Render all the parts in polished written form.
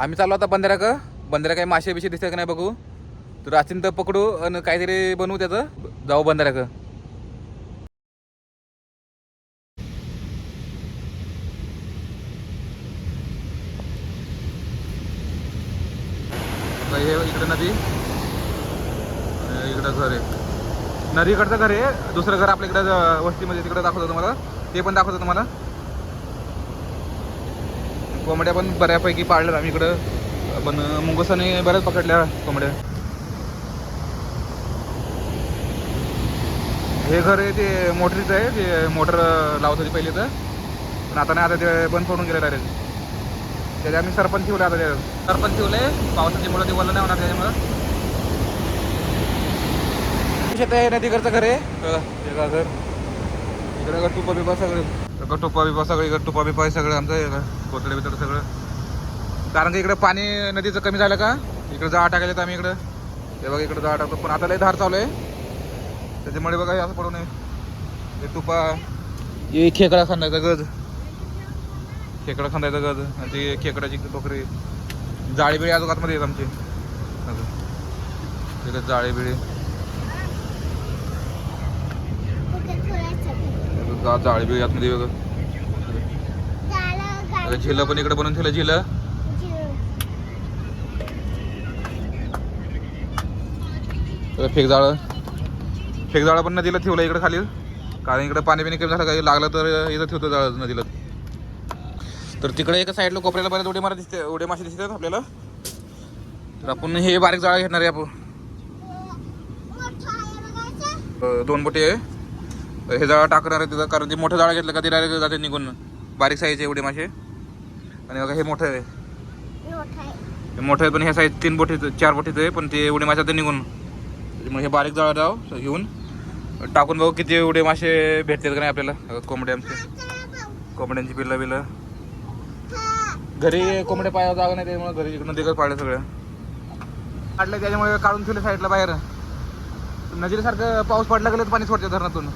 आम्ही चाललो आता बंधाऱ्या काही मासे बिशे दिसतात का नाही बघू. तर अचिंत पकडू आणि काहीतरी बनवू त्याचं, जाऊ बंधाऱ्या. हे इकडे नदी, इकडं घर आहे, नदीकडचं घर आहे. दुसरं घर आपल्या इकडं वस्तीमध्ये तिकडं दाखवतो तुम्हाला, ते पण दाखवतो तुम्हाला. कोंबड्या पण बऱ्यापैकी पाळल्यात आम्ही इकडं, पण मुंगसाने बऱ्याच पकडल्या कोंबड्या. हे घर आहे ते मोटरीचं आहे, ते मोटर लावत होती पहिले तर, पण आता नाही, आता ते बंद पडून गेलं डायरेक्ट. त्याच्या आम्ही सरपंच ठेवले, आता ते सरपंच ठेवले पावसाच्यामुळे ते वरलं नाही होणार त्याच्यामुळं. आहे नदीकडचं घर आहे घर, इकडे टुपा बिपा सगळे, टुपा बिपा सगळे, इकडे टुपा बिपा सगळं आमचं कोतडे बितडे सगळं. कारण की इकडे पाणी नदीचं कमी झालं का इकडे जाळा टाकायला, तर आम्ही इकडं हे बघा इकडे जाळा टाकतो. पण आता लय धार चालू आहे त्याच्यामुळे बघा असं पडू नये. हे टुपा, हे खेकडा खांदायचा गज, खेकडा खांदायचा गज, आणि ते खेकड्याची टोकरी, जाळी बिळी अजून आतमध्ये येत आमची, तिकडे जाळी बिळी, जाळी बिळी आतमध्ये बघा. झिलं पण इकडे बनवून ठेवलं, झिलं. फेकजाळं पण नदीला ठेवलं इकडे खाली, कारण इकडे पाणी बिणी कमी झालं, काही लागलं तर इथं ठेवतो जाळं नदीला. तर तिकडे एका साईडला कोपऱ्याला बऱ्याच उड्या मासे दिसतात आपल्याला. तर आपण हे बारीक जाळं घेणार आहे आपण, 2 बोटी आहे. हे जाळं टाकणार आहे तिथं, कारण ते मोठं जाळं घेतलं का ते डायरेक्ट जाते निघून, बारीक साईजचे एवढे मासे. आणि बघा हे मोठं आहे, हे मोठं आहे, पण हे साईज 3 बोटीचं 4 बोटीचं आहे, पण ते एवढे मासे ते निघून. त्याच्यामुळे हे बारीक जाळं जाऊ घेऊन टाकून बघू किती एवढे मासे भेटतात का नाही आपल्याला. कोंबड्या आमचे, कोंबड्यांची पिल्लं घरी कोंबड्या पायावर जागा नाही, त्याच्यामुळे घरी इकडून तिकडे पाडलं सगळं काढलं, त्याच्यामुळे काढून ठेवले साईडला बाहेर. नदीसारखं पाऊस पडला गेलं तर पाणी सोडते धरणातून,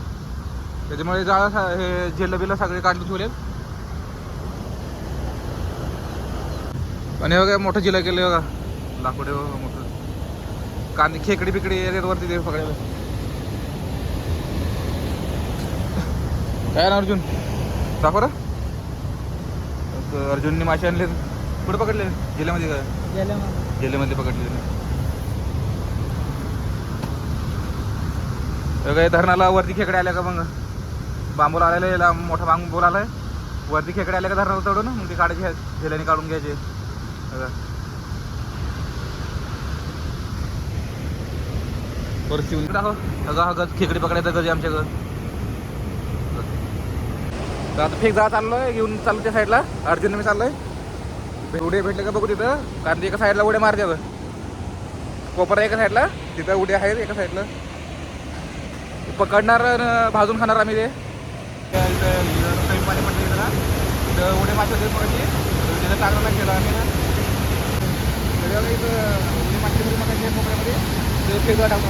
त्याच्यामुळे जाळं हे झेलं बिलं सगळे काढून ठेवले. आणि बघा मोठं जिला केलं बघा, लाकडे मोठं, कांदे खेकडी बिकडी येतात वरती ते पकडायला. काय ना अर्जुन दाखव रे. अर्जुनने मासे आणले, कुठे पकडले? जिल्ह्यामध्ये काय? जिल्ह्यामध्ये पकडले. काय धरणाला वरती खेकडे आल्या का, मग बांबूला आलेला मोठा बांबूल आलाय, वरती खेकडे आल्या का धरणाला चढून, मग ते काढायचे, झेल्याने काढून घ्यायचे. परत दाखव हा गज, खेकडे पकडायचा गज आमच्याकडं. तर आता फेक जा चाललोय, घेऊन चाललो त्या साईडला, अर्जुन मी चाललोय. उड्या भेटले का बघू तिथं, कारण एका साईडला उड्या मारते, कोपरा एका साईडला, तिथं उड्या आहेत एका साईडला. पकडणार भाजून खाणार आम्ही ते. कमी पाणी पडलं जरा, तिथं उड्या मासे होते पकडली, तिथं टाकला केलं आम्ही ना. इथं उडी मासे मग कोपऱ्यामध्ये ते फेक जा टाकतो.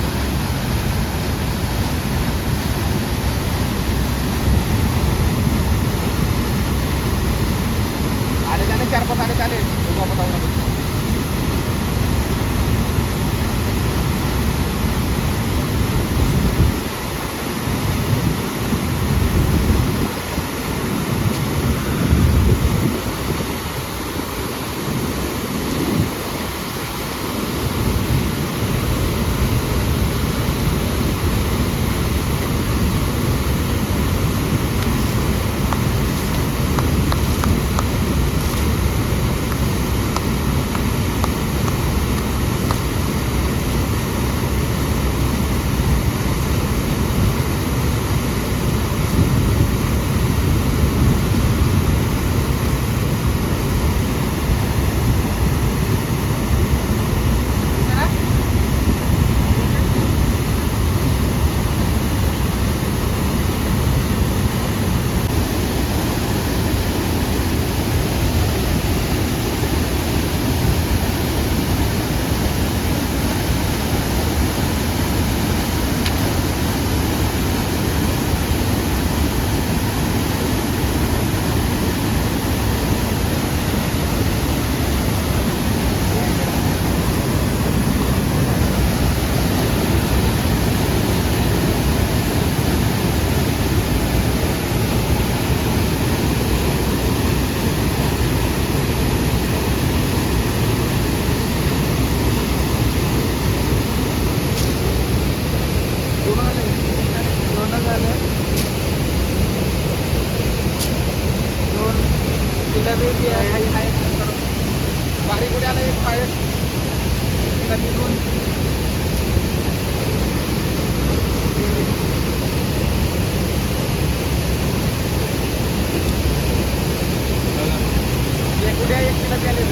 आले त्याने 4-5 आले चालेल वापस. बारीक उड्या आला एक पाय एक उड्या एक किलो प्याले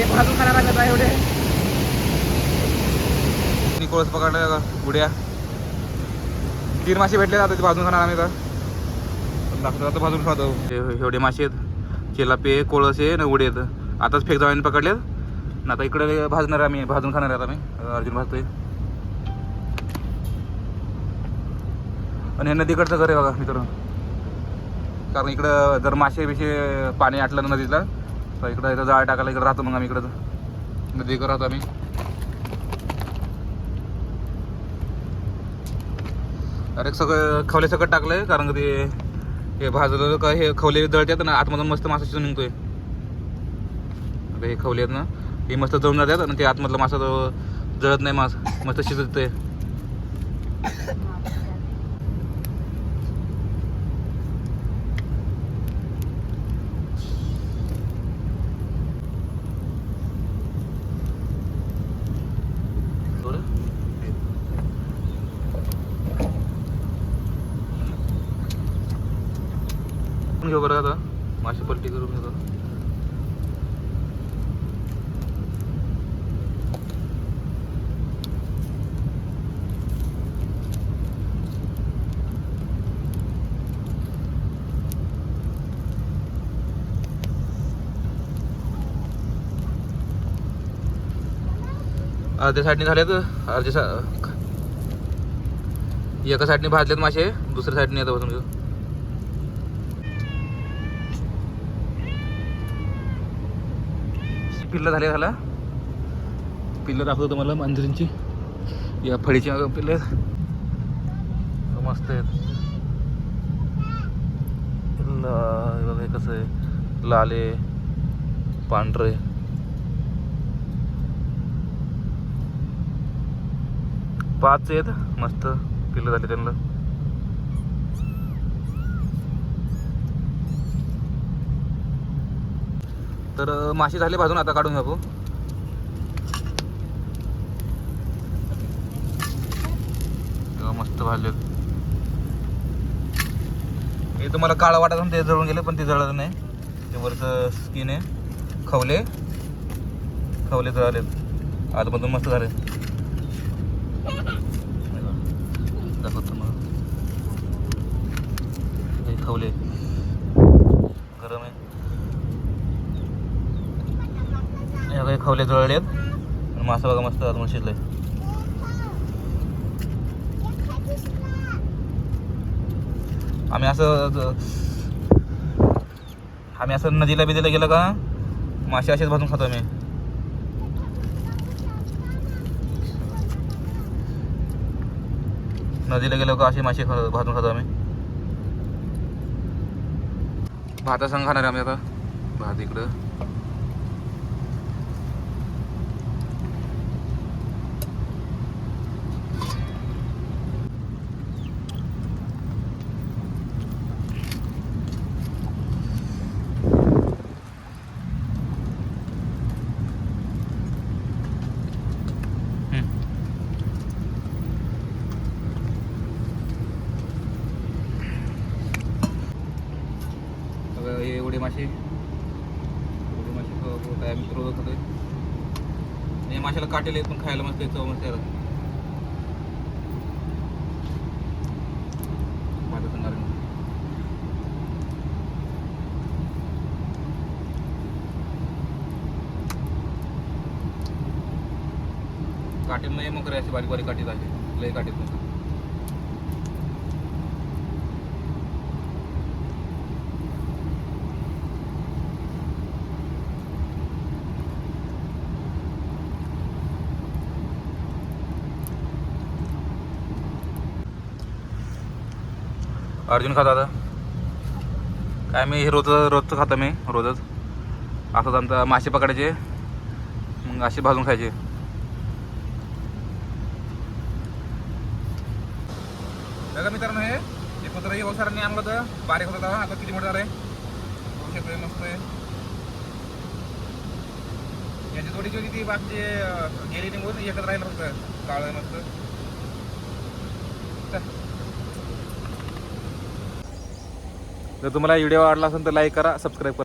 भाजून खाणार आहे एवढे कोळस पकडले उड्या 3 मासे भेटले आता ते भाजून खाणार आम्ही तर भाजून खातो एवढे मासे आहेत चिलापी कोळस आहे ना उडे आहेत आताच फेक जाऊन पकडलेत ना आता इकडे भाजणार आम्ही भाजून खाणार आहेत आम्ही अर्जुन भाजतोय आणि हे नदीकडचं घर आहे बघा मित्रांनो कारण इकडं जर मासे बिशे पाणी आटलं ना नदीला तर इकडं जाळ टाकायला इकडं राहतो मग आम्ही इकडं नदीकडं राहतो आम्ही अरे सगळं खवले सकट टाकलंय कारण की हे भाजलं का हे खवले जळतात ना आतमधून मस्त मासा शिजून निघतोय आता हे खवले आहेत ना हे मस्त जळून जातात आणि ते आतमधलं मासा जळत नाही मास मस्त शिजतंय घेऊ बरं आता मासे पलटी करून घेतो अर्ध्या साईडने झालेत एका साईडने भाजलेत मासे दुसऱ्या साईडने आता बसून घेऊ पिल्लं झालं पिल्लं दाखवतो तुम्हाला मांजरींची या फळीची पिल्लं मस्त आहेत बघा हे कसं आहे लाले पांढरे पाच आहेत मस्त पिल्लं झाले त्यांना तर मासे झाले भाजून आता काढून घ्या मस्त भाजलेत हे तुम्हाला काळं वाटत ते जळून गेले पण ते जळलं नाही ते वरचं स्किन आहे खवले जळालेत आतमधून मस्त झाले दाखवतो मग हे खवले गरम आहे काही खवले जळलेत आणि मासा बघा मस्त आतमध्ये शिजलंय आम्ही असं नदीला बिदीला गेलं का मासे असेच भाजून खातो आम्ही नदीला गेलो का असे मासे भाजून खातो आम्ही भाता संग खाणार आम्ही आता भात इकडं एवढे मासे आम्ही रोजत होते आणि माशाला काटेल पण खायला मस्त चव मस्त यायला काटेल नाही मग अशी बारीक बारीक काटीत आहे लय काटीत मग अर्जुन खाता आता काय मी हे रोजचं खातो मी रोजच असंच आमचा मासे पकडायचे मग असे भाजून खायचे. बघा मित्रांनो, हे पत्र हे सरांनी आणलं होतं, बारीक होतं तेव्हा, आता किती मोठं झालं आहे बघू शकतोय. मस्त आहे. याची थोडीशी होती ती बाकी गेली निघून, एकच राहिलं फक्त काळं मस्त. जर तुम्हाला व्हिडिओ आवडला असेल तर लाईक करा, सबस्क्राईब करा.